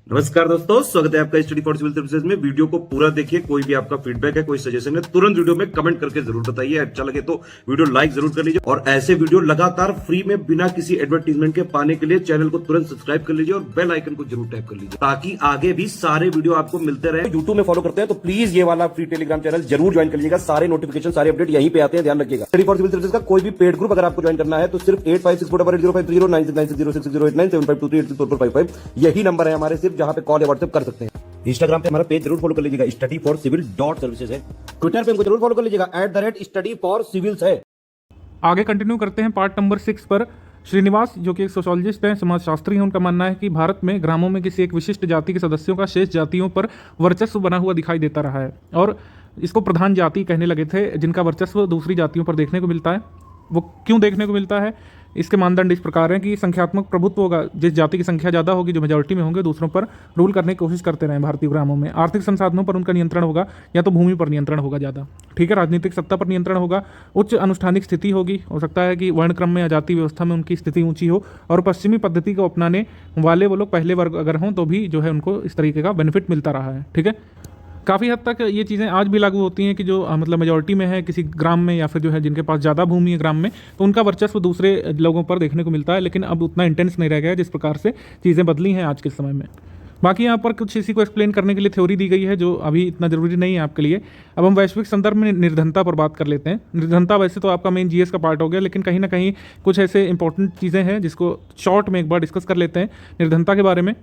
नमस्कार दोस्तों, स्वागत है आपका स्टडी फॉर सिविल सर्विसेज में। वीडियो को पूरा देखिए। कोई भी आपका फीडबैक है, कोई सजेशन है, तुरंत वीडियो में कमेंट करके जरूर बताइए। अच्छा लगे तो वीडियो लाइक जरूर कर लीजिए और ऐसे वीडियो लगातार फ्री में बिना किसी एडवर्टीजमेंट के पाने के लिए चैनल को तुरंत सब्सक्राइब कर लीजिए और बेल आइकन को जरूर टैप कर लीजिए ताकि आगे भी सारे वीडियो आपको मिलते रहे। यूट्यूब में फॉलो करते हैं तो प्लीज ये वाला फ्री टेलीग्राम चैनल जरूर ज्वाइन कर लीजिएगा। सारे नोटिफिकेशन, सारे अपडेट यहीं पे आते हैं, ध्यान रखिएगा। स्टडी फॉर सिविल सर्विसेज का कोई भी पेड ग्रुप अगर आपको ज्वाइन करना है तो सिर्फ 8564805309697523860455 यही नंबर है हमारे, सिर्फ जहां पे कॉल या व्हाट्सएप कर सकते हैं। इंस्टाग्राम पे हमारा पेज जरूर फॉलो कर लीजिएगा, स्टडी फॉर सिविल .सर्विसेज है। ट्विटर पे हमको जरूर फॉलो कर लीजिएगा, @study for civils है। आगे कंटिन्यू करते हैं पार्ट नंबर 6 पर। श्रीनिवास जो कि एक सोशोलॉजिस्ट हैं, समाजशास्त्री हैं, उनका मानना है कि भारत में ग्रामों में किसी एक विशिष्ट जाति के सदस्यों का शेष जातियों पर वर्चस्व बना हुआ दिखाई देता रहा है और इसको प्रधान जाति कहने लगे थे, जिनका वर्चस्व दूसरी जातियों पर देखने को मिलता है। वो क्यों देखने को मिलता है? इसके मानदंड इस प्रकार हैं कि संख्यात्मक प्रभुत्व होगा, जिस जाति की संख्या ज़्यादा होगी, जो मेजॉरिटी में होंगे, दूसरों पर रूल करने की कोशिश करते रहे भारतीय ग्रामों में। आर्थिक संसाधनों पर उनका नियंत्रण होगा या तो भूमि पर नियंत्रण होगा ज़्यादा, ठीक है। राजनीतिक सत्ता पर नियंत्रण होगा, उच्च अनुष्ठानिक स्थिति होगी, हो सकता है कि वर्णक्रम में या जाति व्यवस्था में उनकी स्थिति ऊंची हो, और पश्चिमी पद्धति को अपनाने वाले वो लोग पहले वर्ग अगर हों तो भी जो है उनको इस तरीके का बेनिफिट मिलता रहा है, ठीक है। काफ़ी हद तक ये चीज़ें आज भी लागू होती हैं कि जो मतलब मेजॉरिटी में है किसी ग्राम में या फिर जो है जिनके पास ज़्यादा भूमि है ग्राम में, तो उनका वर्चस्व दूसरे लोगों पर देखने को मिलता है, लेकिन अब उतना इंटेंस नहीं रह गया जिस प्रकार से चीज़ें बदली हैं आज के समय में। बाकी यहाँ पर कुछ इसी को एक्सप्लेन करने के लिए थ्योरी दी गई है जो अभी इतना ज़रूरी नहीं है आपके लिए। अब हम वैश्विक संदर्भ में निर्धनता पर बात कर लेते हैं। निर्धनता वैसे तो आपका मेन जीएस का पार्ट हो गया, लेकिन कहीं ना कहीं कुछ ऐसे इंपॉर्टेंट चीज़ें हैं जिसको शॉर्ट में एक बार डिस्कस कर लेते हैं निर्धनता के बारे में।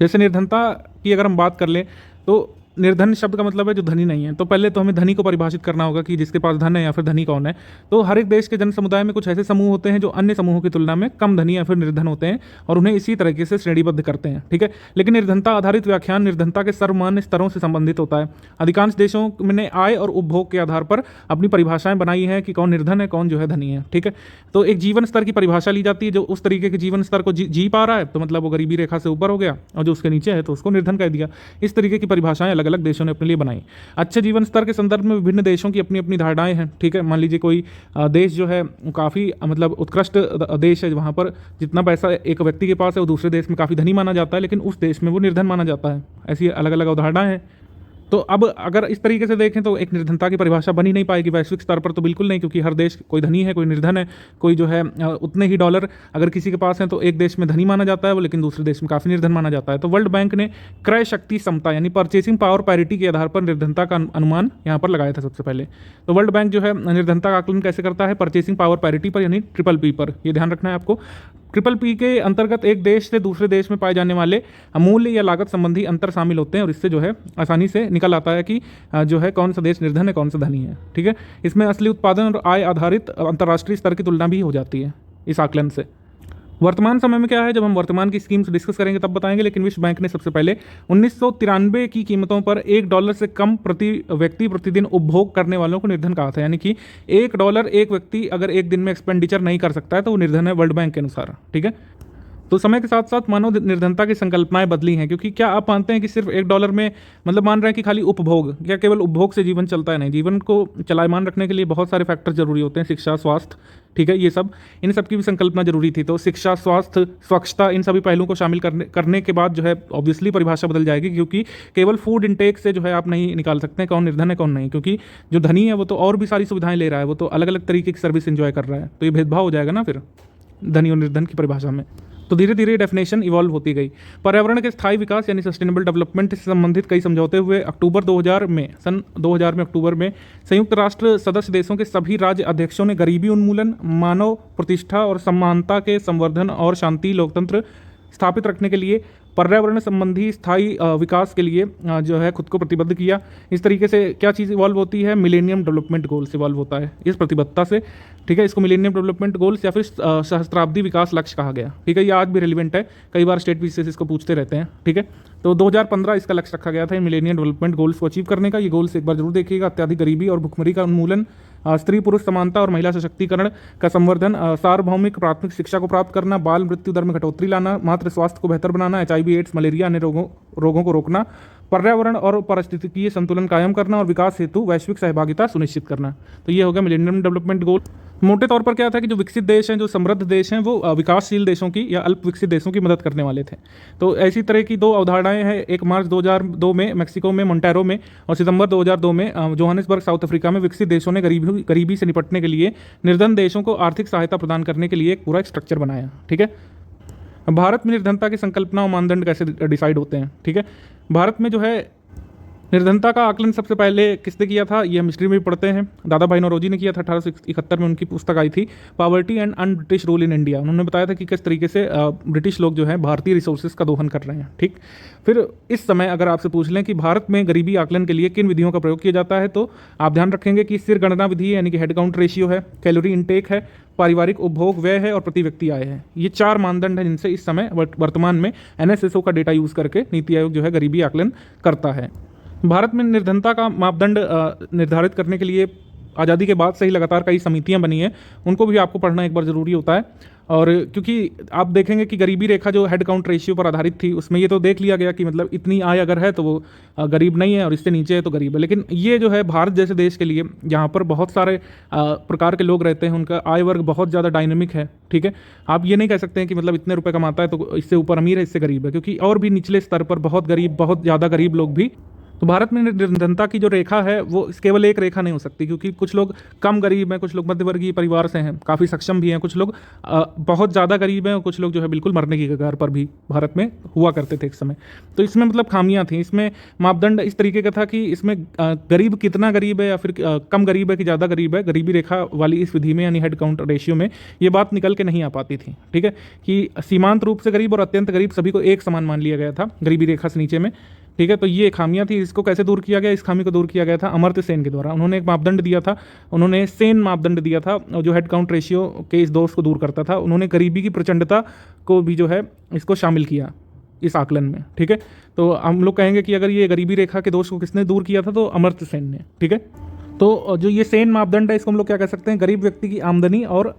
जैसे निर्धनता की अगर हम बात कर लें तो निर्धन शब्द का मतलब है जो धनी नहीं है। तो पहले तो हमें धनी को परिभाषित करना होगा कि जिसके पास धन है या फिर धनी कौन है। तो हर एक देश के जन समुदाय में कुछ ऐसे समूह होते हैं जो अन्य समूहों की तुलना में कम धनी या फिर निर्धन होते हैं और उन्हें इसी तरीके से श्रेणीबद्ध करते हैं, ठीक है। लेकिन निर्धनता आधारित व्याख्यान निर्धनता के सर्वमान्य स्तरों से संबंधित होता है। अधिकांश देशों ने आय और उपभोग के आधार पर अपनी परिभाषाएं बनाई हैं कि कौन निर्धन है, कौन जो है धनी है, ठीक है। तो एक जीवन स्तर की परिभाषा ली जाती है, जो उस तरीके के जीवन स्तर को जी पा रहा है तो मतलब वो गरीबी रेखा से ऊपर हो गया, और जो उसके नीचे है तो उसको निर्धन कह दिया। इस तरीके की परिभाषाएं अलग अलग देशों ने अपने लिए बनाई। अच्छे जीवन स्तर के संदर्भ में विभिन्न देशों की अपनी अपनी धारणाएं हैं, ठीक है। मान लीजिए कोई देश जो है काफ़ी मतलब उत्कृष्ट देश है, वहाँ पर जितना पैसा एक व्यक्ति के पास है वो दूसरे देश में काफ़ी धनी माना जाता है, लेकिन उस देश में वो निर्धन माना जाता है। ऐसी अलग अलग अवधारणाएं हैं। तो अब अगर इस तरीके से देखें तो एक निर्धनता की परिभाषा बन ही नहीं पाएगी वैश्विक स्तर पर, तो बिल्कुल नहीं, क्योंकि हर देश कोई धनी है, कोई निर्धन है, कोई जो है उतने ही डॉलर अगर किसी के पास है तो एक देश में धनी माना जाता है वो, लेकिन दूसरे देश में काफ़ी निर्धन माना जाता है। तो वर्ल्ड बैंक ने क्रय शक्ति समता यानी परचेसिंग पावर पैरिटी के आधार पर निर्धनता का अनुमान यहाँ पर लगाया था सबसे पहले। तो वर्ल्ड बैंक जो है निर्धनता का आकलन कैसे करता है? परचेसिंग पावर पैरिटी पर यानी ट्रिपल P पर। ये ध्यान रखना है आपको। ट्रिपल P के अंतर्गत एक देश से दूसरे देश में पाए जाने वाले मूल्य या लागत संबंधी अंतर शामिल होते हैं और इससे जो है आसानी से निकल आता है कि जो है कौन सा देश निर्धन है, कौन सा धनी है, ठीक है। इसमें असली उत्पादन और आय आधारित अंतर्राष्ट्रीय स्तर की तुलना भी हो जाती है इस आकलन से। वर्तमान समय में क्या है, जब हम वर्तमान की स्कीम्स डिस्कस करेंगे तब बताएंगे, लेकिन विश्व बैंक ने सबसे पहले 1993 की कीमतों पर $1 से कम प्रति व्यक्ति प्रतिदिन उपभोग करने वालों को निर्धन कहा था। यानी कि $1 एक व्यक्ति अगर एक दिन में एक्सपेंडिचर नहीं कर सकता है तो वो निर्धन है वर्ल्ड बैंक के अनुसार, ठीक है। तो समय के साथ साथ मानव निर्धनता की संकल्पनाएं बदली हैं, क्योंकि क्या आप मानते हैं कि सिर्फ $1 में मतलब मान रहे हैं कि खाली उपभोग, क्या केवल उपभोग से जीवन चलता है? नहीं, जीवन को चलायमान रखने के लिए बहुत सारे फैक्टर जरूरी होते हैं, शिक्षा, स्वास्थ्य, ठीक है, ये सब, इन सब की भी संकल्पना जरूरी थी। तो शिक्षा, स्वास्थ्य, स्वच्छता, इन सभी पहलुओं को शामिल करने के बाद जो है ऑब्वियसली परिभाषा बदल जाएगी, क्योंकि केवल फूड इंटेक से जो है आप नहीं निकाल सकते कौन निर्धन है कौन नहीं, क्योंकि जो धनी है वो तो और भी सारी सुविधाएं ले रहा है, वो तो अलग अलग तरीके की सर्विस एंजॉय कर रहा है, तो ये भेदभाव हो जाएगा ना फिर धनी और निर्धन की परिभाषा में। तो धीरे धीरे डेफिनेशन इवॉल्व होती गई। पर्यावरण के स्थायी विकास यानी सस्टेनेबल डेवलपमेंट से संबंधित कई समझौते हुए सन 2000 में अक्टूबर में संयुक्त राष्ट्र सदस्य देशों के सभी राज्य अध्यक्षों ने गरीबी उन्मूलन, मानव प्रतिष्ठा और समानता के संवर्धन और शांति लोकतंत्र स्थापित रखने के लिए पर्यावरण संबंधी स्थायी विकास के लिए जो है खुद को प्रतिबद्ध किया। इस तरीके से क्या चीज़ इवॉल्व होती है? मिलेनियम डेवलपमेंट गोल्स इवॉल्व होता है इस प्रतिबद्धता से, ठीक है। इसको मिलेनियम डेवलपमेंट गोल्स या फिर सहस्त्राब्दी विकास लक्ष्य कहा गया, ठीक है। ये आज भी रिलेवेंट है, कई बार स्टेट पीसीएस इसको पूछते रहते हैं, ठीक है। तो 2015 इसका लक्ष्य रखा गया था मिलेनियम डेवलपमेंट गोल्स को अचीव करने का। ये गोल्स एक बार जरूर देखिएगा। अत्याधिक गरीबी और भुखमरी का उन्मूलन, स्त्री पुरुष समानता और महिला सशक्तिकरण का संवर्धन, सार्वभौमिक प्राथमिक शिक्षा को प्राप्त करना, बाल मृत्यु दर में कटौती लाना, मातृ स्वास्थ्य को बेहतर बनाना, HIV, एड्स, मलेरिया, अन्य रोगों को रोकना, पर्यावरण और पारिस्थितिकीय संतुलन कायम करना और विकास हेतु वैश्विक सहभागिता सुनिश्चित करना। तो ये हो गया मिलेनियम डेवलपमेंट गोल। मोटे तौर पर क्या था कि जो विकसित देश हैं, जो समृद्ध देश हैं, वो विकासशील देशों की या अल्प विकसित देशों की मदद करने वाले थे। तो ऐसी तरह की दो अवधारणाएं हैं, एक मार्च 2002 में मैक्सिको में मोंटेरो में और सितंबर 2002 में जोहानिसबर्ग साउथ अफ्रीका में विकसित देशों ने गरीबी से निपटने के लिए निर्धन देशों को आर्थिक सहायता प्रदान करने के लिए एक पूरा स्ट्रक्चर बनाया। ठीक है, भारत में निर्धनता की संकल्पना और मानदंड कैसे डिसाइड होते हैं। ठीक है, भारत में जो है निर्धनता का आकलन सबसे पहले किसने किया था, ये हम हिस्ट्री में भी पढ़ते हैं, दादा भाई नौरोजी ने किया था। 1871 में उनकी पुस्तक आई थी poverty and un British rule in India. उन्होंने बताया था कि किस तरीके से ब्रिटिश लोग जो है भारतीय रिसोर्सेज का दोहन कर रहे हैं। ठीक, फिर इस समय अगर आपसे पूछ लें कि भारत में गरीबी आकलन के लिए किन विधियों का प्रयोग किया जाता है, तो आप ध्यान रखेंगे कि सिर गणना विधि यानी कि हेड काउंट रेशियो है, कैलोरी इनटेक है, पारिवारिक उपभोग व्यय है और प्रति व्यक्ति आय है। ये 4 मानदंड हैं जिनसे इस समय वर्तमान में NSSO का डेटा यूज़ करके नीति आयोग जो है गरीबी आकलन करता है। भारत में निर्धनता का मापदंड निर्धारित करने के लिए आज़ादी के बाद से ही लगातार कई समितियां बनी हैं, उनको भी आपको पढ़ना एक बार ज़रूरी होता है। और क्योंकि आप देखेंगे कि गरीबी रेखा जो हेड काउंट रेशियो पर आधारित थी, उसमें ये तो देख लिया गया कि मतलब इतनी आय अगर है तो वो गरीब नहीं है और इससे नीचे है तो गरीब है। लेकिन ये जो है भारत जैसे देश के लिए, जहाँ पर बहुत सारे प्रकार के लोग रहते हैं, उनका आय वर्ग बहुत ज़्यादा डायनेमिक है। ठीक है, आप ये नहीं कह सकते हैं कि मतलब इतने रुपए कमाता है तो इससे ऊपर अमीर है, इससे गरीब है, क्योंकि और भी निचले स्तर पर बहुत गरीब, बहुत ज़्यादा गरीब लोग भी। तो भारत में निर्धनता की जो रेखा है वो केवल एक रेखा नहीं हो सकती, क्योंकि कुछ लोग कम गरीब हैं, कुछ लोग मध्यवर्गीय परिवार से हैं, काफ़ी सक्षम भी हैं, कुछ लोग बहुत ज़्यादा गरीब हैं और कुछ लोग जो है बिल्कुल मरने की कगार पर भी भारत में हुआ करते थे एक समय। तो इसमें मतलब खामियां थी। इसमें मापदंड इस तरीके का था कि इसमें गरीब कितना गरीब है या फिर कम गरीब है कि ज़्यादा गरीब है, गरीबी रेखा वाली इस विधि में यानी हेड काउंट रेशियो में ये बात निकल के नहीं आ पाती थी। ठीक है, कि सीमांत रूप से गरीब और अत्यंत गरीब सभी को एक समान मान लिया गया था गरीबी रेखा से नीचे में। ठीक है, तो ये खामियां थी। इसको कैसे दूर किया गया, इस खामी को दूर किया गया था अमर्त्य सेन के द्वारा। उन्होंने एक मापदंड दिया था, उन्होंने सेन मापदंड दिया था जो हेड काउंट रेशियो के इस दोष को दूर करता था। उन्होंने गरीबी की प्रचंडता को भी जो है इसको शामिल किया इस आकलन में। ठीक है, तो हम लोग कहेंगे कि अगर ये गरीबी रेखा के दोष को किसने दूर किया था, तो अमर्त्य सेन ने। ठीक है, तो जो ये सेन मापदंड है इसको हम लोग क्या कह सकते हैं, गरीब व्यक्ति की आमदनी और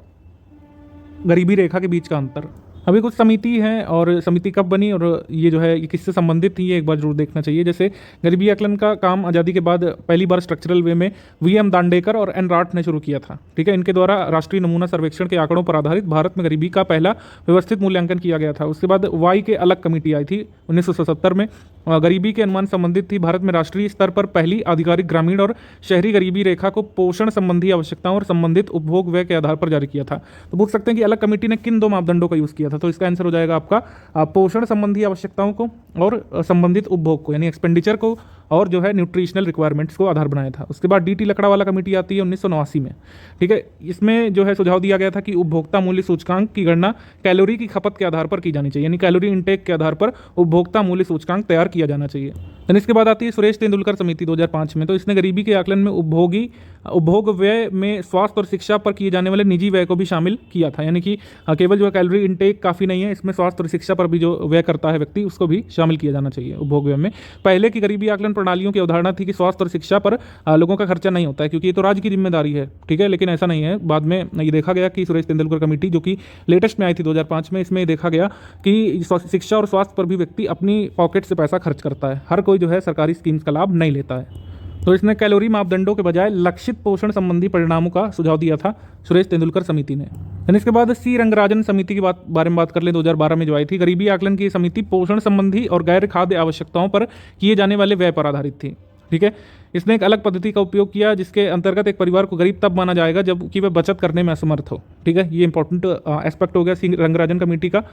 गरीबी रेखा के बीच का अंतर। अभी कुछ समिति हैं और समिति कब बनी और ये जो है ये किससे संबंधित थी, ये एक बार जरूर देखना चाहिए। जैसे गरीबी आकलन का काम आज़ादी के बाद पहली बार स्ट्रक्चरल वे में VM दांडेकर और N राठ ने शुरू किया था। ठीक है, इनके द्वारा राष्ट्रीय नमूना सर्वेक्षण के आंकड़ों पर आधारित भारत में गरीबी का पहला व्यवस्थित मूल्यांकन किया गया था। उसके बाद वाई के अलग कमेटी आई थी 1977 में, गरीबी के अनुमान संबंधित थी। भारत में राष्ट्रीय स्तर पर पहली आधिकारिक ग्रामीण और शहरी गरीबी रेखा को पोषण संबंधी आवश्यकताओं और संबंधित उपभोग व्यय के आधार पर जारी किया था। तो पूछ सकते हैं कि अलग कमेटी ने किन 2 मापदंडों का यूज़ किया था, तो इसका आंसर हो जाएगा आपका पोषण संबंधी आवश्यकताओं को और संबंधित उपभोग को यानी एक्सपेंडिचर को और जो है न्यूट्रिशनल रिक्वायरमेंट्स को आधार बनाया था। उसके बाद DT लकड़ावाला कमेटी आती है 1989 में। ठीक है, इसमें जो है सुझाव दिया गया था कि उपभोक्ता मूल्य सूचकांक की गणना कैलोरी की खपत के आधार पर की जानी चाहिए, यानी कैलोरी इंटेक के आधार पर उपभोक्ता मूल्य सूचकांक तैयार किया जाना चाहिए। देन इसके बाद आती है सुरेश तेंदुलकर समिति 2005 में। तो इसने गरीबी के आकलन में उपभोग व्यय में स्वास्थ्य और शिक्षा पर किए जाने वाले निजी व्यय को भी शामिल किया था, यानी कि केवल जो है कैलोरी इंटेक काफ़ी नहीं है, इसमें स्वास्थ्य और शिक्षा पर भी जो व्यय करता है व्यक्ति उसको भी शामिल किया जाना चाहिए उपभोग व्यय में। पहले की गरीबी आकलन प्रणालियों की अवधारणा थी कि स्वास्थ्य और शिक्षा पर लोगों का खर्चा नहीं होता है क्योंकि ये तो राज्य की जिम्मेदारी है। ठीक है, लेकिन ऐसा नहीं है। बाद में ये देखा गया कि सुरेश तेंदुलकर कमेटी जो कि लेटेस्ट में आई थी 2005 में, इसमें देखा गया कि शिक्षा और स्वास्थ्य पर भी व्यक्ति अपनी पॉकेट से पैसा खर्च करता है, हर कोई जो है सरकारी स्कीम्स का लाभ नहीं लेता है। तो इसने कैलोरी मापदंडों के बजाय लक्षित पोषण संबंधी परिणामों का सुझाव दिया था सुरेश तेंदुलकर समिति ने। इसके बाद C रंगराजन समिति की बारे में बात कर ले, 2012 में जो आई थी। गरीबी आकलन की समिति पोषण संबंधी और गैर खाद्य आवश्यकताओं पर किए जाने वाले व्यय पर आधारित थी। ठीक है, इसने एक अलग पद्धति का उपयोग किया जिसके अंतर्गत एक परिवार को गरीब तब माना जाएगा जबकि वह बचत करने में असमर्थ हो। ठीक है, ये इंपॉर्टेंट एस्पेक्ट हो गया C रंगराजन कमेटी का।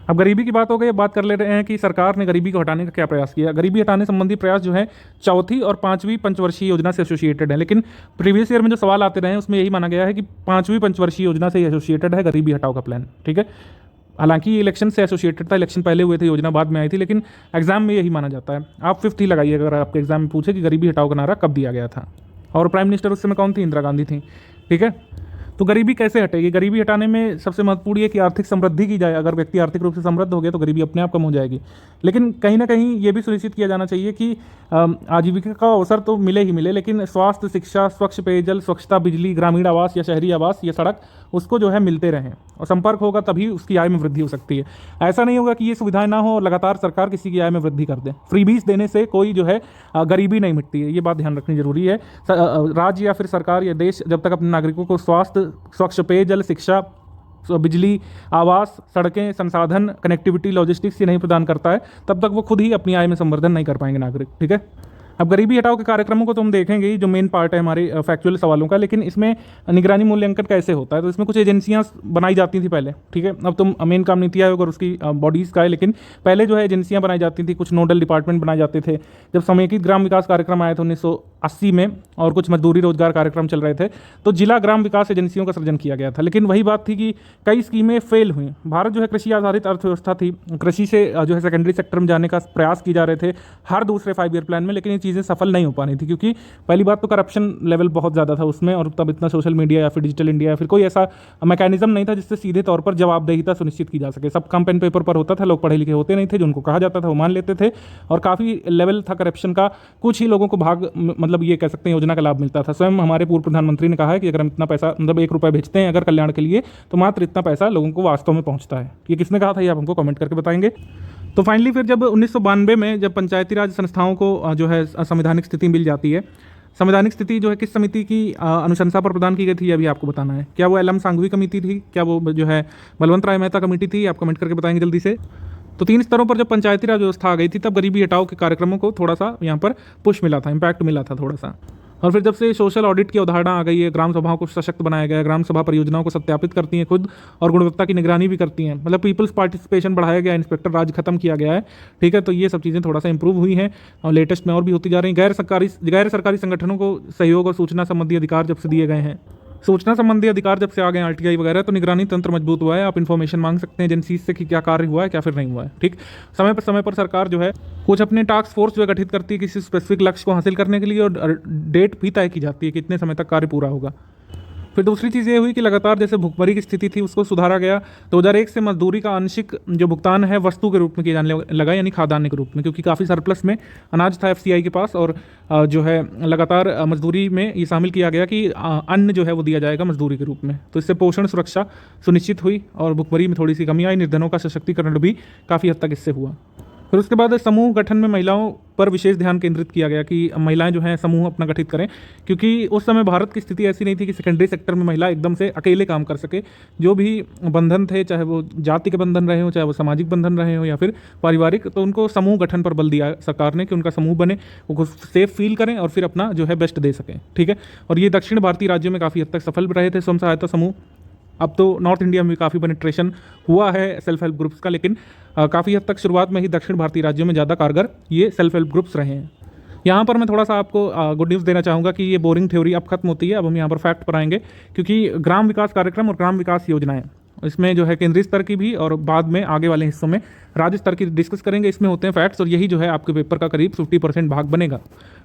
अब गरीबी की बात हो गई, बात कर ले रहे हैं कि सरकार ने गरीबी को हटाने का क्या प्रयास किया। गरीबी हटाने संबंधी प्रयास जो है 4थी और 5वीं पंचवर्षीय योजना से एसोसिएटेड है, लेकिन प्रीवियस ईयर में जो सवाल आते रहे हैं उसमें यही माना गया है कि 5वीं पंचवर्षीय योजना से एसोसिएटेड है गरीबी हटाओ का प्लान। ठीक है, हालांकि ये इलेक्शन से एसोसिएटेड था, इलेक्शन पहले हुए थे, योजना बाद में आई थी, लेकिन एग्जाम में यही माना जाता है। आप 5th ही लगाइए अगर आपके एग्जाम में पूछे कि गरीबी हटाओ का नारा कब दिया गया था, और प्राइम मिनिस्टर उस समय कौन थी, इंदिरा गांधी थी। ठीक है, तो गरीबी कैसे हटेगी? गरीबी हटाने में सबसे महत्वपूर्ण ये कि आर्थिक समृद्धि की जाए। अगर व्यक्ति आर्थिक रूप से समृद्ध हो गया तो गरीबी अपने आप कम हो जाएगी। लेकिन कहीं ना कहीं ये भी सुनिश्चित किया जाना चाहिए कि आजीविका का अवसर तो मिले ही मिले, लेकिन स्वास्थ्य, शिक्षा, स्वच्छ पेयजल, स्वच्छता, बिजली, ग्रामीण आवास या शहरी आवास या सड़क उसको जो है मिलते रहें, और संपर्क होगा तभी उसकी आय में वृद्धि हो सकती है। ऐसा नहीं होगा कि ये सुविधाएं ना हो और लगातार सरकार किसी की आय में वृद्धि कर दे। फ्रीबीज देने से कोई जो है गरीबी नहीं मिटती है, ये बात ध्यान रखनी जरूरी है। राज्य या फिर सरकार या देश जब तक अपने नागरिकों को स्वास्थ्य, स्वच्छ पेयजल, शिक्षा, बिजली, आवास, सड़कें, संसाधन, कनेक्टिविटी, लॉजिस्टिक्स ये नहीं प्रदान करता है, तब तक वो खुद ही अपनी आय में संवर्धन नहीं कर पाएंगे नागरिक। ठीक है, अब गरीबी हटाओ के कार्यक्रमों को तो हम देखेंगे ही, जो मेन पार्ट है हमारे फैक्चुअल सवालों का। लेकिन इसमें निगरानी मूल्यांकन कैसे होता है? तो इसमें कुछ एजेंसियां बनाई जाती थी पहले। ठीक है, अब तो मेन काम नीति आयोग और उसकी बॉडीज़ का है, लेकिन पहले जो है एजेंसियां बनाई जाती थी, कुछ नोडल डिपार्टमेंट बनाए जाते थे। जब समेकित ग्राम विकास कार्यक्रम आए थे 1980 में, और कुछ मजदूरी रोजगार कार्यक्रम चल रहे थे, तो जिला ग्राम विकास एजेंसियों का सृजन किया गया था। लेकिन वही बात थी कि कई स्कीमें फेल हुई। भारत जो है कृषि आधारित अर्थव्यवस्था थी, कृषि से जो है सेकेंडरी सेक्टर में जाने का प्रयास किए जा रहे थे हर दूसरे 5 ईयर प्लान में, लेकिन ये चीज़ें सफल नहीं हो पानी थी, क्योंकि पहली बात तो करप्शन लेवल बहुत ज़्यादा था उसमें, और तब इतना सोशल मीडिया या फिर डिजिटल इंडिया या फिर कोई ऐसा मैकेनिज्म नहीं था जिससे सीधे तौर पर जवाबदेहिता सुनिश्चित की जा सके। सब काम पेन पेपर पर होता था, लोग पढ़े लिखे होते नहीं थे, जो उनको कहा जाता था वो मान लेते थे, और काफ़ी लेवल था करप्शन का। कुछ ही लोगों को मतलब ये कह सकते हैं योजना का लाभ मिलता था। स्वयं हमारे पूर्व प्रधानमंत्री ने कहा है कि अगर हम इतना पैसा, मतलब 1 रुपये भेजते हैं अगर कल्याण के लिए, तो मात्र इतना पैसा लोगों को वास्तव में पहुँचता है। ये किसने कहा था, ये आप हमको कमेंट करके बताएंगे। तो फाइनली फिर जब 1992 में जब पंचायती राज संस्थाओं को जो है संवैधानिक स्थिति मिल जाती है, संवैधानिक स्थिति जो है किस समिति की अनुशंसा पर प्रदान की गई थी, ये अभी आपको बताना है। क्या वो एलएम सांघवी कमेटी थी, क्या वो जो है बलवंत राय मेहता कमेटी थी, आप कमेंट करके बताएंगे जल्दी से। तो 3 स्तरों पर जब पंचायती राज व्यवस्था आ गई थी, तब गरीबी हटाओ के कार्यक्रमों को थोड़ा सा यहाँ पर पुश मिला था, इम्पैक्ट मिला था थोड़ा सा। और फिर जब से सोशल ऑडिट की अवधारणा आ गई है, ग्राम सभाओं को सशक्त बनाया गया है, ग्राम सभा परियोजनाओं को सत्यापित करती हैं खुद और गुणवत्ता की निगरानी भी करती हैं, मतलब पीपल्स पार्टिसिपेशन बढ़ाया गया, इंस्पेक्टर राज खत्म किया गया है। ठीक है, तो ये सब चीज़ें थोड़ा सा इंप्रूव हुई हैं और लेटेस्ट में और भी होती जा रही हैं। गैर सरकारी संगठनों को सहयोग और सूचना संबंधी अधिकार जब से दिए गए हैं, सूचना संबंधी अधिकार जब से आ गए आरटीआई वगैरह, तो निगरानी तंत्र मजबूत हुआ है। आप इन्फॉर्मेशन मांग सकते हैं एजेंसी से कि क्या कार्य हुआ है, क्या फिर नहीं हुआ है। ठीक, समय पर सरकार जो है कुछ अपने टास्क फोर्स जो है गठित करती है किसी स्पेसिफिक लक्ष्य को हासिल करने के लिए, और डेट भी तय की जाती है कि इतने समय तक कार्य पूरा होगा। फिर दूसरी चीज़ ये हुई कि लगातार जैसे भुखमरी की स्थिति थी उसको सुधारा गया। 2001 से मजदूरी का आंशिक जो भुगतान है वस्तु के रूप में किया जाने लगा, यानी खाद्यान्न के रूप में, क्योंकि काफ़ी सरप्लस में अनाज था एफसीआई के पास, और जो है लगातार मजदूरी में ये शामिल किया गया कि अन्न जो है वो दिया जाएगा मजदूरी के रूप में। तो इससे पोषण सुरक्षा सुनिश्चित हुई और भुखमरी में थोड़ी सी कमी आई। निर्धनों का सशक्तिकरण भी काफ़ी हद तक इससे हुआ। फिर उसके बाद समूह गठन में महिलाओं पर विशेष ध्यान केंद्रित किया गया कि महिलाएं जो हैं समूह अपना गठित करें, क्योंकि उस समय भारत की स्थिति ऐसी नहीं थी कि सेकेंडरी सेक्टर में महिला एकदम से अकेले काम कर सके। जो भी बंधन थे, चाहे वो जाति के बंधन रहे हो, चाहे वो सामाजिक बंधन रहे हो या फिर पारिवारिक, तो उनको समूह गठन पर बल दिया सरकार ने कि उनका समूह बने, वो सेफ फील करें और फिर अपना जो है बेस्ट दे सकें। ठीक है, और ये दक्षिण भारतीय राज्यों में काफ़ी हद तक सफल रहे थे स्वयं सहायता समूह। अब तो नॉर्थ इंडिया में काफ़ी पेनिट्रेशन हुआ है सेल्फ हेल्प ग्रुप्स का, लेकिन काफ़ी हद तक शुरुआत में ही दक्षिण भारतीय राज्यों में ज़्यादा कारगर ये सेल्फ हेल्प ग्रुप्स रहे हैं। यहाँ पर मैं थोड़ा सा आपको गुड न्यूज़ देना चाहूँगा कि ये बोरिंग थ्योरी अब खत्म होती है। अब हम यहाँ पर फैक्ट पर आएंगे, क्योंकि ग्राम विकास कार्यक्रम और ग्राम विकास योजनाएं, इसमें जो है केंद्रीय स्तर की भी और बाद में आगे वाले हिस्सों में राज्य स्तर की डिस्कस करेंगे। इसमें होते हैं फैक्ट्स, और यही जो है आपके पेपर का करीब 50% भाग बनेगा।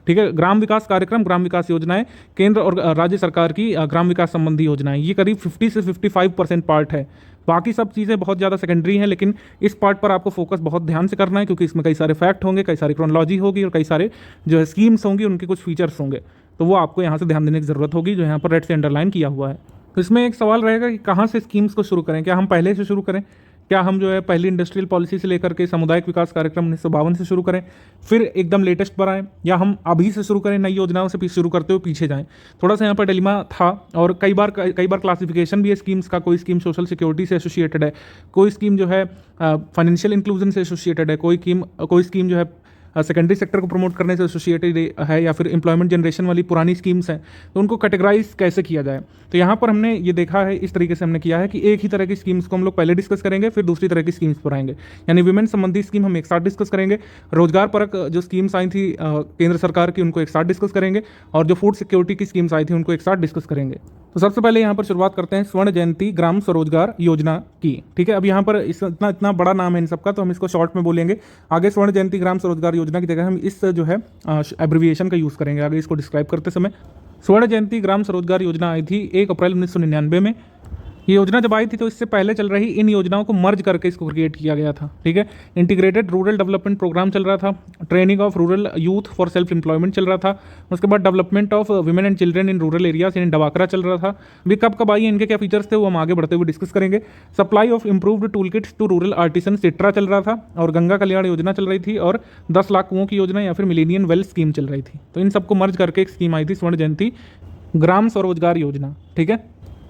ठीक है, ग्राम विकास कार्यक्रम, ग्राम विकास योजनाएं, केंद्र और राज्य सरकार की ग्राम विकास संबंधी योजनाएं, ये करीब 50 से 55% पार्ट है। बाकी सब चीज़ें बहुत ज़्यादा सेकेंडरी हैं, लेकिन इस पार्ट पर आपको फोकस बहुत ध्यान से करना है, क्योंकि इसमें कई सारे फैक्ट होंगे, कई सारी क्रोनोलॉजी होगी और कई सारे जो है स्कीम्स होंगी, उनके कुछ फीचर्स होंगे, तो वो आपको यहाँ से ध्यान देने की ज़रूरत होगी, जो यहाँ पर रेड से अंडरलाइन किया हुआ है। तो इसमें एक सवाल रहेगा कि कहाँ से स्कीम्स को शुरू करें। क्या हम पहले से शुरू करें, क्या हम जो है पहली इंडस्ट्रियल पॉलिसी से लेकर के सामुदायिक विकास कार्यक्रम 1952 से शुरू करें, फिर एकदम लेटेस्ट पर आएँ, या हम अभी से शुरू करें, नई योजनाओं से शुरू करते हुए पीछे जाएं। थोड़ा सा यहाँ पर डिलेमा था, और कई बार क्लासिफिकेशन भी है स्कीम्स का। कोई स्कीम सोशल सिक्योरिटी से एसोसिएटेड है, कोई स्कीम जो है फाइनेंशियल इंक्लूजन से एसोसिएटेड है, कोई स्कीम जो है सेकेंडरी सेक्टर को प्रमोट करने से एसोसिएटेड है, या फिर एम्प्लॉयमेंट जनरेशन वाली पुरानी स्कीम्स हैं, तो उनको कैटेगराइज कैसे किया जाए। तो यहाँ पर हमने ये देखा है, इस तरीके से हमने किया है कि एक ही तरह की स्कीम्स को हम लोग पहले डिस्कस करेंगे, फिर दूसरी तरह की स्कीम्स पर आएंगे। यानी विमेन संबंधी स्कीम हम एक साथ डिस्कस करेंगे, रोजगार परक जो स्कीम्स आई थी केंद्र सरकार की, उनको एक साथ डिस्कस करेंगे, और जो फूड सिक्योरिटी की स्कीम्स आई थी उनको एक साथ डिस्कस करेंगे। तो सबसे पहले यहाँ पर शुरुआत करते हैं स्वर्ण जयंती ग्राम स्वरोजगार योजना की। ठीक है, अब यहाँ पर इतना इतना बड़ा नाम है इन सबका, तो हम इसको शॉर्ट में बोलेंगे। आगे स्वर्ण जयंती ग्राम स्वरोजगार योजना की जगह हम इस जो है एब्रिविएशन का यूज़ करेंगे आगे इसको डिस्क्राइब करते समय। स्वर्ण जयंती ग्राम स्वरोजगार योजना आई थी 1 अप्रैल 1999 में। ये योजना जब आई थी तो इससे पहले चल रही इन योजनाओं को मर्ज करके इसको क्रिएट किया गया था। ठीक है, इंटीग्रेटेड रूरल डेवलपमेंट प्रोग्राम चल रहा था, training of rural youth for self employment चल रहा था, उसके बाद development of women and children in rural areas in डवाकरा चल रहा था। अभी कब आई, इनके क्या फीचर्स थे वो हम आगे बढ़ते हुए डिस्कस करेंगे। Supply of improved tool kits to rural artisan SITRA चल रहा था, और गंगा कल्याण योजना चल रही थी, और 10 लाख कुओं की योजना या फिर मिलेनियम वेल स्कीम चल रही थी। तो इन सबको मर्ज करके एक स्कीम आई थी स्वर्ण जयंती ग्राम स्वरोजगार योजना। ठीक है,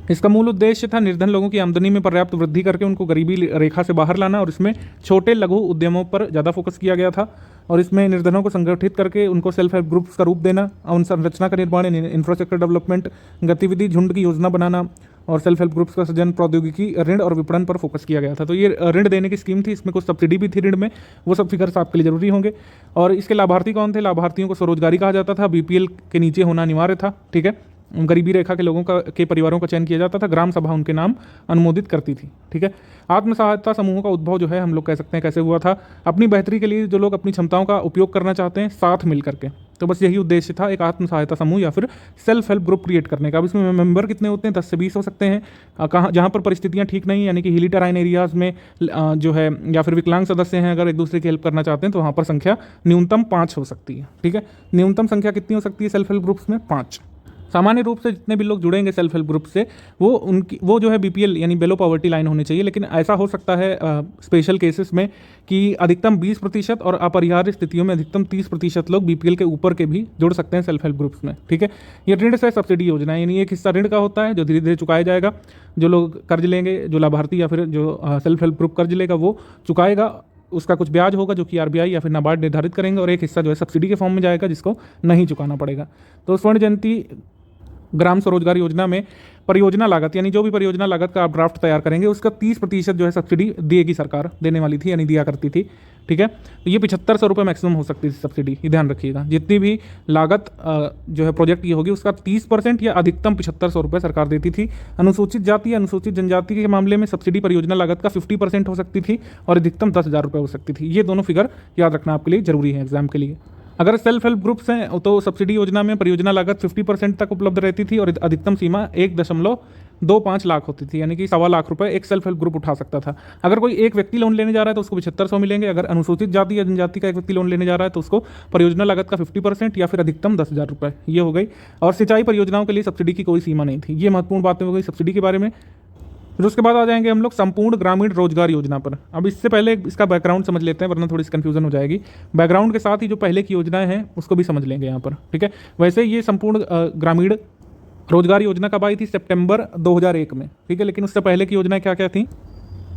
इसका मूल उद्देश्य था निर्धन लोगों की आमदनी में पर्याप्त वृद्धि करके उनको गरीबी रेखा से बाहर लाना, और इसमें छोटे लघु उद्यमों पर ज़्यादा फोकस किया गया था, और इसमें निर्धनों को संगठित करके उनको सेल्फ हेल्प ग्रुप्स का रूप देना, उन संरचना का निर्माण, इंफ्रास्ट्रक्चर डेवलपमेंट, गतिविधि झुंड की योजना बनाना, और सेल्फ हेल्प ग्रुप्स का सृजन, प्रौद्योगिकी, ऋण और विपणन पर फोकस किया गया था। तो ये ऋण देने की स्कीम थी, इसमें कुछ सब्सिडी भी थी ऋण में, वो सब फिगर्स आपके लिए जरूरी होंगे। और इसके लाभार्थी कौन थे? लाभार्थियों को स्वरोजगारी कहा जाता था, बीपीएल के नीचे होना अनिवार्य था। ठीक है, गरीबी रेखा के लोगों के परिवारों का चयन किया जाता था, ग्राम सभा उनके नाम अनुमोदित करती थी। ठीक है, आत्म सहायता समूहों का उद्भव जो है हम लोग कह सकते हैं कैसे हुआ था? अपनी बेहतरी के लिए जो लोग अपनी क्षमताओं का उपयोग करना चाहते हैं साथ मिल करके, तो बस यही उद्देश्य था एक आत्म सहायता समूह या फिर सेल्फ हेल्प ग्रुप क्रिएट करने का। अब इसमें मेंबर कितने होते हैं? 10 से 20 हो सकते हैं। कहाँ जहाँ पर परिस्थितियाँ ठीक नहीं, यानी कि हिली टेराइन एरियाज़ में जो है, या फिर विकलांग सदस्य हैं, अगर एक दूसरे की हेल्प करना चाहते हैं तो वहाँ पर संख्या न्यूनतम 5 हो सकती है। ठीक है, न्यूनतम संख्या कितनी हो सकती है सेल्फ हेल्प ग्रुप्स में? 5। सामान्य रूप से जितने भी लोग जुड़ेंगे सेल्फ हेल्प ग्रुप से वो जो है बीपीएल यानी बिलो पॉवर्टी लाइन होनी चाहिए, लेकिन ऐसा हो सकता है स्पेशल केसेस में कि अधिकतम 20% और अपरिहार्य स्थितियों में अधिकतम 30% लोग बीपीएल के ऊपर के भी जुड़ सकते हैं सेल्फ हेल्प ग्रुप्स में। ठीक है, ये ऋण से सब्सिडी योजना है, यानी एक हिस्सा ऋण का होता है जो धीरे धीरे चुकाया जाएगा। जो लोग कर्ज लेंगे, जो लाभार्थी या फिर जो सेल्फ हेल्प ग्रुप कर्ज लेगा वो चुकाएगा, उसका कुछ ब्याज होगा जो कि आरबीआई या फिर नाबार्ड निर्धारित करेंगे, और एक हिस्सा जो है सब्सिडी के फॉर्म में जाएगा जिसको नहीं चुकाना पड़ेगा। तो स्वर्ण जयंती ग्राम स्वरोजगार योजना में परियोजना लागत, यानी जो भी परियोजना लागत का आप ड्राफ्ट तैयार करेंगे उसका 30% जो है सब्सिडी देगी, सरकार देने वाली थी यानी दिया करती थी। ठीक है, तो ये 7500 रुपये मैक्सिमम हो सकती थी सब्सिडी, ये ध्यान रखिएगा। जितनी भी लागत जो है प्रोजेक्ट की होगी उसका 30% या अधिकतम 7500 रुपये सरकार देती थी। अनुसूचित जाति या अनुसूचित जनजाति के मामले में सब्सिडी परियोजना लागत का 50% हो सकती थी, और अधिकतम 10,000 रुपये हो सकती थी। ये दोनों फिगर याद रखना आपके लिए जरूरी है एग्जाम के लिए। अगर सेल्फ हेल्प ग्रुप्स हैं तो सब्सिडी योजना में परियोजना लागत 50% तक उपलब्ध रहती थी, और अधिकतम सीमा 1.25 लाख होती थी, यानी कि 1.25 लाख रुपए एक सेल्फ हेल्प ग्रुप उठा सकता था। अगर कोई एक व्यक्ति लोन लेने जा रहा है तो उसको 7500 मिलेंगे। अगर अनुसूचित जाति या जनजाति का एक व्यक्ति लोन लेने जा रहा है तो उसको परियोजना लागत का 50% या फिर अधिकतम 10,000 रुपये, ये हो गई। और सिंचाई परियोजनाओं के लिए सब्सिडी की कोई सीमा नहीं थी। ये महत्वपूर्ण बातें हो गई सब्सिडी के बारे में। फिर उसके बाद आ जाएंगे हम लोग संपूर्ण ग्रामीण रोजगार योजना पर। अब इससे पहले इसका बैकग्राउंड समझ लेते हैं, वरना थोड़ी सी कंफ्यूजन हो जाएगी। बैकग्राउंड के साथ ही जो पहले की योजनाएं हैं उसको भी समझ लेंगे यहाँ पर। ठीक है, वैसे ये संपूर्ण ग्रामीण रोजगार योजना कब आई थी? सितंबर 2001 में। ठीक है, लेकिन उससे पहले की योजनाएं क्या क्या थी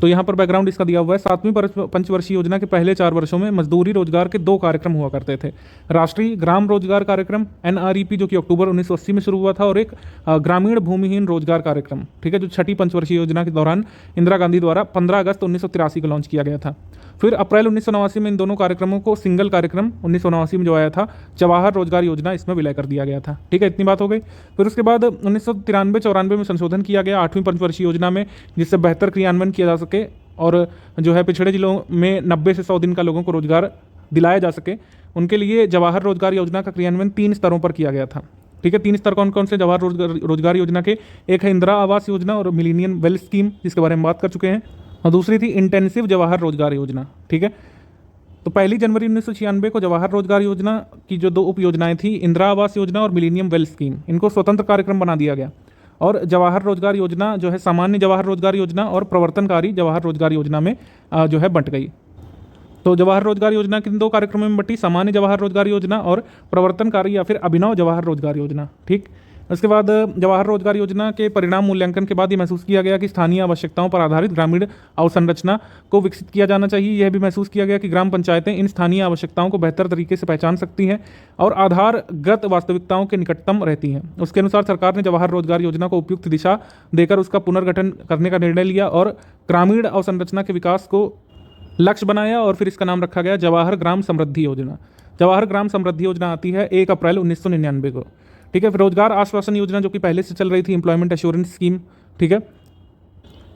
तो यहाँ पर बैकग्राउंड इसका दिया हुआ है। 7वीं पंचवर्षीय योजना के पहले 4 वर्षों में मजदूरी रोजगार के 2 कार्यक्रम हुआ करते थे। राष्ट्रीय ग्राम रोजगार कार्यक्रम NREP जो कि अक्टूबर 1980 में शुरू हुआ था, और एक ग्रामीण भूमिहीन रोजगार कार्यक्रम, ठीक है, जो 6ठी पंचवर्षीय योजना के दौरान इंदिरा गांधी द्वारा 15 अगस्त 1983 को लॉन्च किया गया था। फिर अप्रैल 1989 में इन दोनों कार्यक्रमों को सिंगल कार्यक्रम 1989 में जो आया था जवाहर रोजगार योजना, इसमें विलय कर दिया गया था। ठीक है, इतनी बात हो गई। फिर उसके बाद 1993-94 में संशोधन किया गया 8वीं पंचवर्षीय योजना में, जिससे बेहतर क्रियान्वयन किया जा सके और जो है पिछड़े जिलों में 90 से 100 दिन का लोगों को रोजगार दिलाया जा सके। उनके लिए जवाहर रोजगार योजना का क्रियान्वयन 3 स्तरों पर किया गया था। ठीक है, 3 स्तर कौन कौन से जवाहर रोजगार योजना के? एक है इंदिरा आवास योजना और मिलेनियम वेल स्कीम, जिसके बारे में बात कर चुके हैं, और दूसरी थी इंटेंसिव जवाहर रोजगार योजना। ठीक है, तो 1 जनवरी 1996 को जवाहर रोजगार योजना की जो 2 उप योजनाएं थी, इंदिरा आवास योजना और मिलेनियम वेल स्कीम, इनको स्वतंत्र कार्यक्रम बना दिया गया। और जवाहर रोजगार योजना जो है सामान्य जवाहर रोजगार योजना और प्रवर्तनकारी जवाहर रोजगार योजना में जो है बंट गई। तो जवाहर रोजगार योजना किन 2 कार्यक्रमों में बटी? सामान्य जवाहर रोजगार योजना और प्रवर्तनकारी या फिर अभिनव जवाहर रोजगार योजना। ठीक, उसके बाद जवाहर रोजगार योजना के परिणाम मूल्यांकन के बाद ये महसूस किया गया कि स्थानीय आवश्यकताओं पर आधारित ग्रामीण अवसंरचना को विकसित किया जाना चाहिए। यह भी महसूस किया गया कि ग्राम पंचायतें इन स्थानीय आवश्यकताओं को बेहतर तरीके से पहचान सकती हैं और आधारगत वास्तविकताओं के निकटतम रहती हैं। उसके अनुसार सरकार ने जवाहर रोजगार योजना को उपयुक्त दिशा देकर उसका पुनर्गठन करने का निर्णय लिया और ग्रामीण अवसंरचना के विकास को लक्ष्य बनाया, और फिर इसका नाम रखा गया जवाहर ग्राम समृद्धि योजना। जवाहर ग्राम समृद्धि योजना आती है 1 अप्रैल 1999 को। ठीक है। फिर रोजगार आश्वासन योजना जो कि पहले से चल रही थी, एम्प्लॉयमेंट एश्योरेंस स्कीम, ठीक है,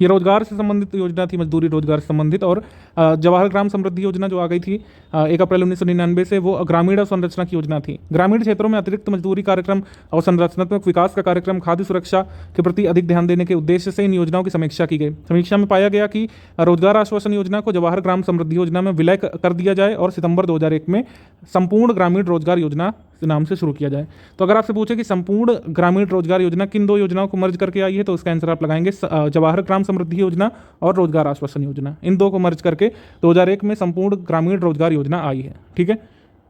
ये रोजगार से संबंधित योजना थी, मजदूरी रोजगार से संबंधित। और जवाहर ग्राम समृद्धि योजना जो आ गई थी 1 अप्रैल 1999 से, वो ग्रामीण अवसंरचना की योजना थी। ग्रामीण क्षेत्रों में अतिरिक्त मजदूरी कार्यक्रम, अवसंरचनात्मक विकास का कार्यक्रम, खाद्य सुरक्षा के प्रति अधिक ध्यान देने के उद्देश्य से इन योजनाओं की समीक्षा की गई। समीक्षा में पाया गया कि रोजगार आश्वासन योजना को जवाहर ग्राम समृद्धि योजना में विलय कर दिया जाए और सितंबर 2001 में संपूर्ण ग्रामीण रोजगार योजना के नाम से शुरू किया जाए। तो अगर आपसे पूछे कि संपूर्ण ग्रामीण रोजगार योजना किन दो योजनाओं को मर्ज करके आई है, तो उसका आंसर आप लगाएंगे जवाहर ग्राम समृद्धि योजना और रोजगार आश्वासन योजना। इन दो को मर्ज करके 2001 में संपूर्ण ग्रामीण रोजगार योजना आई है, ठीक है।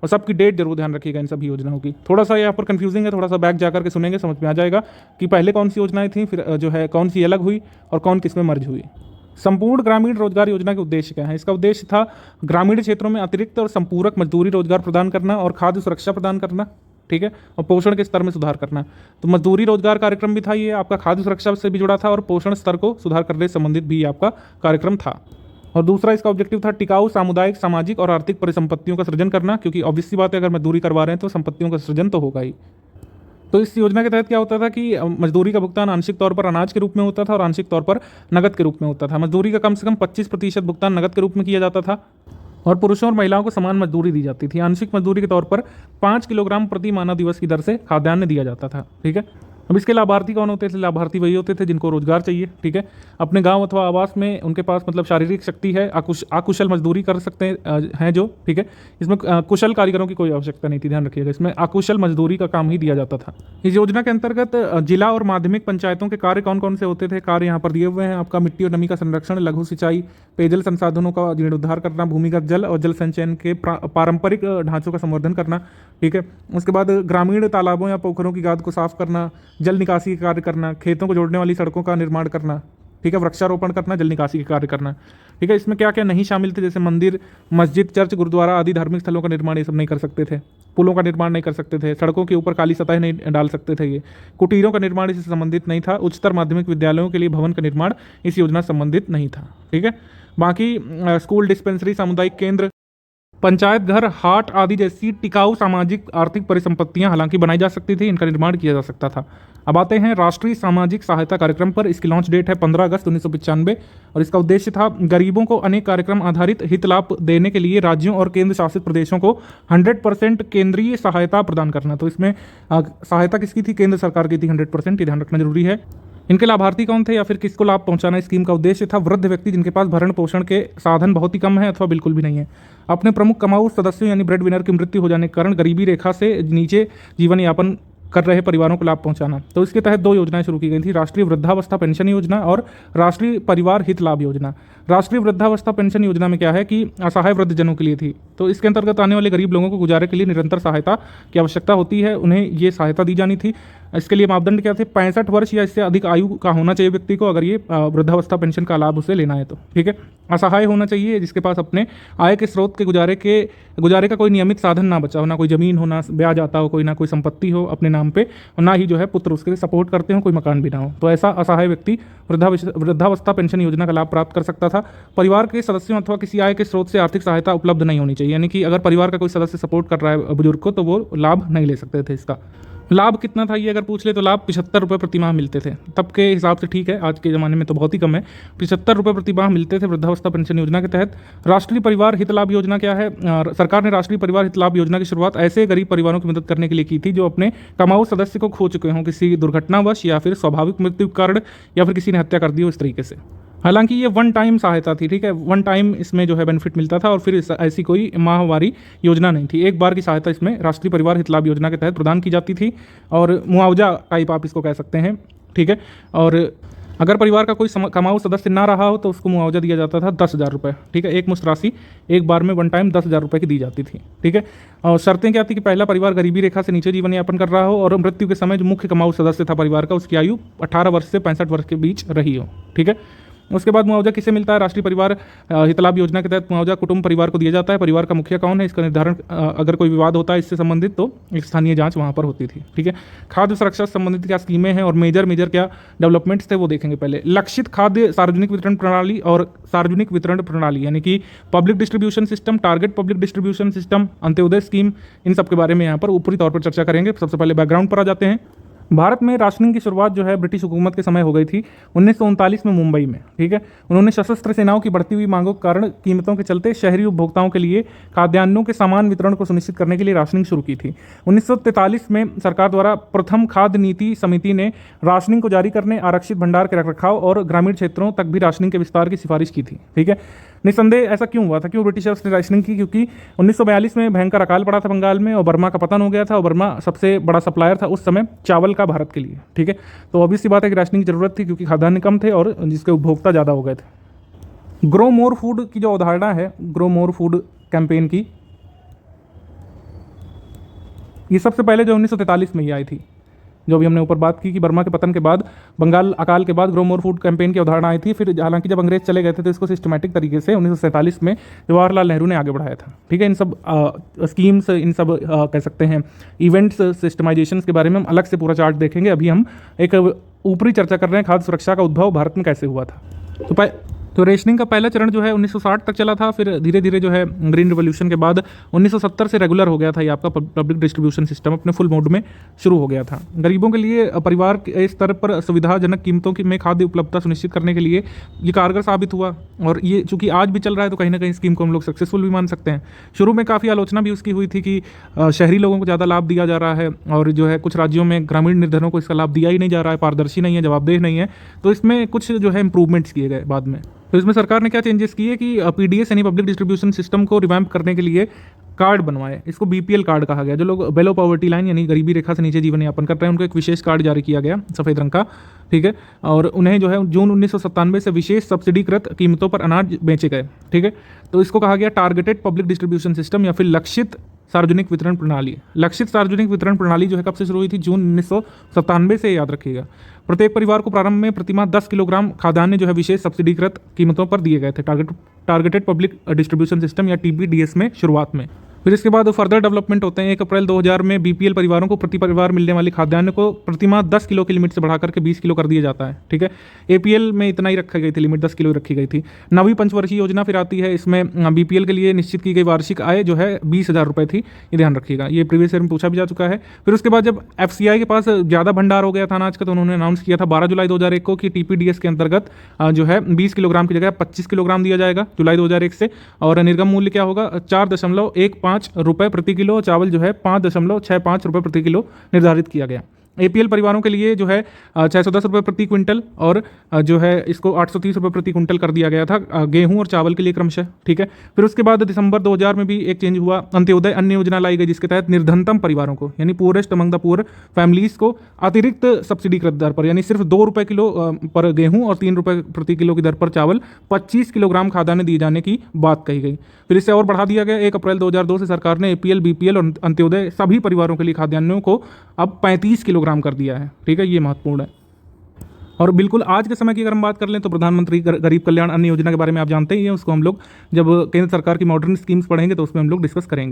और सबकी डेट जरूर ध्यान रखिएगा इन सभी योजनाओं की। थोड़ा सा यहाँ पर कंफ्यूजिंग है, थोड़ा सा बैक जाकर के सुनेंगे समझ में आ जाएगा कि पहले कौन सी योजनाएं थी, फिर जो है कौन सी अलग हुई और कौन किस में मर्ज हुई। संपूर्ण ग्रामीण रोजगार योजना के उद्देश्य क्या है? इसका उद्देश्य था ग्रामीण क्षेत्रों में अतिरिक्त और संपूरक मजदूरी रोजगार प्रदान करना और खाद्य सुरक्षा प्रदान करना, ठीक है, और पोषण के स्तर में सुधार करना। तो मजदूरी रोजगार कार्यक्रम भी था ये आपका, खाद्य सुरक्षा से भी जुड़ा था और पोषण स्तर को सुधार करने से संबंधित भी आपका कार्यक्रम था। और दूसरा इसका ऑब्जेक्टिव था टिकाऊ सामुदायिक, सामाजिक और आर्थिक परिसंपत्तियों का सृजन करना, क्योंकि ऑब्वियस सी बात है अगर मजदूरी करवा रहे हैं तो संपत्तियों का सृजन तो होगा ही। तो इस योजना के तहत क्या होता था कि मजदूरी का भुगतान आंशिक तौर पर अनाज के रूप में होता था और आंशिक तौर पर नगद के रूप में होता था। मजदूरी का कम से कम 25% भुगतान नगद के रूप में किया जाता था और पुरुषों और महिलाओं को समान मजदूरी दी जाती थी। आंशिक मजदूरी के तौर पर 5 किलोग्राम प्रति मानव दिवस की दर से खाद्यान्न दिया जाता था, ठीक है। अब इसके लाभार्थी कौन होते थे? लाभार्थी वही होते थे जिनको रोजगार चाहिए, ठीक है, अपने गांव अथवा आवास में उनके पास मतलब शारीरिक शक्ति है, अकुशल मजदूरी कर सकते हैं जो, ठीक है। इसमें कुशल कारीगरों की कोई आवश्यकता नहीं थी, ध्यान रखिएगा, इसमें अकुशल मजदूरी का काम ही दिया जाता था। इस योजना के अंतर्गत जिला और माध्यमिक पंचायतों के कार्य कौन कौन से होते थे? कार्य यहाँ पर दिए हुए हैं आपका। मिट्टी और नमी का संरक्षण, लघु सिंचाई, पेयजल संसाधनों का जीर्णोद्धार करना, भूमिगत जल और जल संचयन के पारंपरिक ढांचों का संवर्धन करना, ठीक है। उसके बाद ग्रामीण तालाबों या पोखरों की गाद को साफ करना, जल निकासी के कार्य करना, खेतों को जोड़ने वाली सड़कों का निर्माण करना, ठीक है, वृक्षारोपण करना, जल निकासी के कार्य करना, ठीक है। इसमें क्या क्या नहीं शामिल थे? जैसे मंदिर, मस्जिद, चर्च, गुरुद्वारा आदि धार्मिक स्थलों का निर्माण ये सब नहीं कर सकते थे। पुलों का निर्माण नहीं कर सकते थे। सड़कों के ऊपर काली सतह नहीं डाल सकते थे। ये कुटीरों का निर्माण इससे संबंधित नहीं था। उच्चतर माध्यमिक विद्यालयों के लिए भवन का निर्माण इस योजना से संबंधित नहीं था, ठीक है। बाकी स्कूल, डिस्पेंसरी, सामुदायिक केंद्र, पंचायत घर, हाट आदि जैसी टिकाऊ सामाजिक आर्थिक परिसंपत्तियां हालांकि बनाई जा सकती थी, इनका निर्माण किया जा सकता था। अब आते हैं राष्ट्रीय सामाजिक सहायता कार्यक्रम पर। इसकी लॉन्च डेट है 15 अगस्त 1995 और इसका उद्देश्य था गरीबों को अनेक कार्यक्रम आधारित हित लाभ देने के लिए राज्यों और केंद्र शासित प्रदेशों को 100% केंद्रीय सहायता प्रदान करना। तो इसमें सहायता किसकी थी? केंद्र सरकार की थी 100%, ये ध्यान रखना जरूरी है। इनके लाभार्थी कौन थे या फिर किसको लाभ पहुंचाना स्कीम का उद्देश्य था? वृद्ध व्यक्ति जिनके पास भरण पोषण के साधन बहुत ही कम है अथवा बिल्कुल भी नहीं है। अपने प्रमुख कमाऊ सदस्यों यानी ब्रेड विनर की मृत्यु हो जाने के कारण गरीबी रेखा से नीचे जीवन यापन कर रहे परिवारों को लाभ पहुंचाना। तो इसके तहत 2 योजनाएं शुरू की गई थी, राष्ट्रीय वृद्धावस्था पेंशन योजना और राष्ट्रीय परिवार हित लाभ योजना। राष्ट्रीय वृद्धावस्था पेंशन योजना में क्या है कि असहाय वृद्धजनों के लिए थी। तो इसके अंतर्गत आने वाले गरीब लोगों को गुजारे के लिए निरंतर सहायता की आवश्यकता होती है, उन्हें ये सहायता दी जानी थी। इसके लिए मापदंड क्या थे? 65 वर्ष या इससे अधिक आयु का होना चाहिए व्यक्ति को, अगर ये वृद्धावस्था पेंशन का लाभ उसे लेना है तो, ठीक है। असहाय होना चाहिए जिसके पास अपने आय के स्रोत के गुजारे का कोई नियमित साधन ना बचा हो, ना कोई जमीन हो, ना ब्याज आता हो, कोई ना कोई संपत्ति हो अपने नाम पे, और ना ही जो है पुत्र उसके सपोर्ट करते हो, कोई मकान भी ना हो। तो ऐसा असहाय व्यक्ति वृद्धावस्था पेंशन योजना का लाभ प्राप्त कर सकता था। परिवार के सदस्यों अथवा किसी आय के स्रोत से आर्थिक सहायता उपलब्ध नहीं होनी चाहिए, यानी कि अगर परिवार का कोई सदस्य सपोर्ट कर रहा है बुजुर्ग को तो वो लाभ नहीं ले सकते थे। इसका लाभ कितना था ये अगर पूछ ले तो लाभ 75 रुपये प्रति माह मिलते थे। तब के हिसाब से ठीक है, आज के ज़माने में तो बहुत ही कम है। 75 रुपये प्रति माह मिलते थे वृद्धावस्था पेंशन योजना के तहत। राष्ट्रीय परिवार हित लाभ योजना क्या है? सरकार ने राष्ट्रीय परिवार हित लाभ योजना की शुरुआत ऐसे गरीब परिवारों की मदद करने के लिए की थी जो अपने कमाऊ सदस्य को खो चुके हों किसी दुर्घटनावश या फिर स्वाभाविक मृत्यु के कारण या फिर किसी ने हत्या कर दी हो, इस तरीके से। हालांकि ये 1 टाइम सहायता थी, ठीक है, 1 टाइम इसमें जो है बेनिफिट मिलता था और फिर ऐसी कोई माहवारी योजना नहीं थी। एक बार की सहायता इसमें राष्ट्रीय परिवार हित लाभ योजना के तहत प्रदान की जाती थी और मुआवजा टाइप आप इसको कह सकते हैं, ठीक है। और अगर परिवार का कोई कमाऊ सदस्य ना रहा हो तो उसको मुआवजा दिया जाता था 10,000 रुपये, ठीक है। एक मुश्त राशि एक बार में 1 टाइम 10,000 रुपये की दी जाती थी, ठीक है। और शर्तें क्या थी कि पहला परिवार गरीबी रेखा से नीचे जीवन यापन कर रहा हो और मृत्यु के समय जो मुख्य कमाऊ सदस्य था परिवार का उसकी आयु 18 वर्ष से 65 वर्ष के बीच रही हो, ठीक है। उसके बाद मुआवजा किसे मिलता है? राष्ट्रीय परिवार हित लाभ योजना के तहत मुआवजा कुटुंब परिवार को दिया जाता है। परिवार का मुखिया कौन है, इसका निर्धारण अगर कोई विवाद होता है इससे संबंधित तो एक स्थानीय जांच वहाँ पर होती थी। ठीक है, खाद्य सुरक्षा से संबंधित क्या स्कीमें हैं और मेजर क्या डेवलपमेंट्स थे वो देखेंगे पहले। लक्षित खाद्य सार्वजनिक वितरण प्रणाली और सार्वजनिक वितरण प्रणाली यानी कि public distribution system, target public distribution system, Antyodaya scheme, इन सब के बारे में यहाँ पर ऊपरी तौर पर चर्चा करेंगे। सबसे पहले बैकग्राउंड पर आ जाते हैं। भारत में राशनिंग की शुरुआत जो है ब्रिटिश हुकूमत के समय हो गई थी 1939 में मुंबई में। ठीक है, उन्होंने सशस्त्र सेनाओं की बढ़ती हुई मांगों के कारण कीमतों के चलते शहरी उपभोक्ताओं के लिए खाद्यान्नों के समान वितरण को सुनिश्चित करने के लिए राशनिंग शुरू की थी। 1943 में सरकार द्वारा प्रथम खाद्य नीति समिति ने राशनिंग को जारी करने, आरक्षित भंडार के रखरखाव और ग्रामीण क्षेत्रों तक भी राशनिंग के विस्तार की सिफारिश की थी। ठीक है, निसंदेह ऐसा क्यों हुआ था, क्यों ब्रिटिशर्स ने राशनिंग की? क्योंकि 1942 में भयंकर अकाल पड़ा था बंगाल में और बर्मा का पतन हो गया था और बर्मा सबसे बड़ा सप्लायर था उस समय चावल का भारत के लिए। ठीक है, तो ऑब्वियस सी बात है कि राशनिंग की जरूरत थी क्योंकि खाद्यान्न कम थे और जिसके उपभोक्ता ज़्यादा हो गए थे। ग्रो मोर फूड की जो अवधारणा है, ग्रो मोर फूड कैंपेन की, ये सबसे पहले जो 1943 में ही आई थी, जो भी हमने ऊपर बात की कि बर्मा के पतन के बाद, बंगाल अकाल के बाद ग्रो मोर फूड कैंपेन की अवधारणा आई थी। फिर हालांकि जब अंग्रेज चले गए थे तो इसको सिस्टमैटिक तरीके से 1947 में जवाहरलाल नेहरू ने आगे बढ़ाया था। ठीक है, इन सब स्कीम्स, इन सब कह सकते हैं इवेंट्स, सिस्टमाइजेशन के बारे में हम अलग से पूरा चार्ट देखेंगे। अभी हम एक ऊपरी चर्चा कर रहे हैं खाद्य सुरक्षा का उद्भव भारत में कैसे हुआ था। तो रेशनिंग का पहला चरण जो है 1960 तक चला था, फिर धीरे धीरे जो है ग्रीन रिवॉल्यूशन के बाद 1970 से रेगुलर हो गया था ये आपका पब्लिक डिस्ट्रीब्यूशन सिस्टम अपने फुल मोड में शुरू हो गया था। गरीबों के लिए परिवार के स्तर पर सुविधाजनक कीमतों की में खाद्य उपलब्धता सुनिश्चित करने के लिए ये कारगर साबित हुआ और ये चूंकि आज भी चल रहा है तो कहीं ना कहीं स्कीम को हम लोग सक्सेसफुल भी मान सकते हैं। शुरू में काफ़ी आलोचना भी उसकी हुई थी कि शहरी लोगों को ज़्यादा लाभ दिया जा रहा है और जो है कुछ राज्यों में ग्रामीण निर्धनों को इसका लाभ दिया ही नहीं जा रहा है, पारदर्शी नहीं है, जवाबदेह नहीं है। तो इसमें कुछ जो है इंप्रूवमेंट्स किए गए बाद में। तो इसमें सरकार ने क्या चेंजेस किए कि पीडीएस यानी पब्लिक डिस्ट्रीब्यूशन सिस्टम को रिवैम्प करने के लिए कार्ड बनवाए। इसको बीपीएल कार्ड कहा गया। जो लोग बेलो पॉवर्टी लाइन यानी गरीबी रेखा से नीचे जीवन यापन कर रहे हैं उनको एक विशेष कार्ड जारी किया गया सफ़ेद रंग का। ठीक है, और उन्हें जो है जून 1997 से विशेष सब्सिडीकृत कीमतों पर अनाज बेचे गए। ठीक है, तो इसको कहा गया टारगेटेड पब्लिक डिस्ट्रीब्यूशन सिस्टम या फिर लक्षित सार्वजनिक वितरण प्रणाली। लक्षित सार्वजनिक वितरण प्रणाली जो है कब से शुरू हुई थी? जून 1997 से, याद रखिएगा। प्रत्येक परिवार को प्रारंभ में प्रतिमाह 10 किलोग्राम खाद्यान्न जो है विशेष सब्सिडीकृत कीमतों पर दिए गए थे, टारगेटेड पब्लिक डिस्ट्रीब्यूशन सिस्टम या टीपीडीएस में शुरुआत में। फिर इसके बाद फर्दर डेवलपमेंट होते हैं। 1 अप्रैल 2000 में बीपीएल परिवारों को प्रति परिवार मिलने वाली खाद्यान्न को प्रतिमाह 10 किलो की लिमिट से बढ़ाकर के 20 किलो कर दिया जाता है। ठीक है, एपीएल में इतना ही रखी गई थी, लिमिट 10 किलो रखी गई थी। 9वीं पंचवर्षीय योजना फिर आती है। इसमें बीपीएल के लिए निश्चित की गई वार्षिक आय जो है 20,000 रुपये थी, ये ध्यान रखिएगा। ये प्रीवियस ईयर में पूछा भी जा चुका है। फिर उसके बाद जब एफसीआई के पास ज़्यादा भंडार हो गया था अनाज का तो उन्होंने अनाउंस किया था 12 जुलाई 2001 को कि टीपीडीएस के अंतर्गत जो है 20 किलोग्राम की जगह 25 किलोग्राम दिया जाएगा जुलाई 2001 से। और निर्गम मूल्य क्या होगा? 4.15 रुपये प्रति किलो। चावल जो है 5.65 रुपये प्रति किलो निर्धारित किया गया। एपीएल परिवारों के लिए जो है 610 रुपये प्रति क्विंटल और जो है इसको 830 रुपये प्रति क्विंटल कर दिया गया था गेहूं और चावल के लिए क्रमशः। ठीक है, फिर उसके बाद दिसंबर 2000 में भी एक चेंज हुआ। अंत्योदय अन्न योजना लाई गई जिसके तहत निर्धनतम परिवारों को यानी poorest among the poor families को अतिरिक्त सब्सिडीकृत दर पर यानी सिर्फ 2 रुपये किलो पर गेहूं और 3 रुपये प्रति किलो की दर पर चावल 25 किलोग्राम खाद्यान्न दिए जाने की बात कही गई। फिर इसे और बढ़ा दिया गया। 1 अप्रैल 2002 से सरकार ने एपीएल, बीपीएल और अंत्योदय सभी परिवारों के लिए खाद्यान्नों को अब 35 किलोग्राम कर दिया है। ठीक है, ये महत्वपूर्ण है। और बिल्कुल आज के समय की अगर हम बात कर लें तो प्रधानमंत्री गरीब कल्याण अन्न योजना के बारे में आप जानते ही हैं। उसको हम लोग जब केंद्र सरकार की मॉडर्न स्कीम्स पढ़ेंगे तो उसमें हम लोग डिस्कस करेंगे।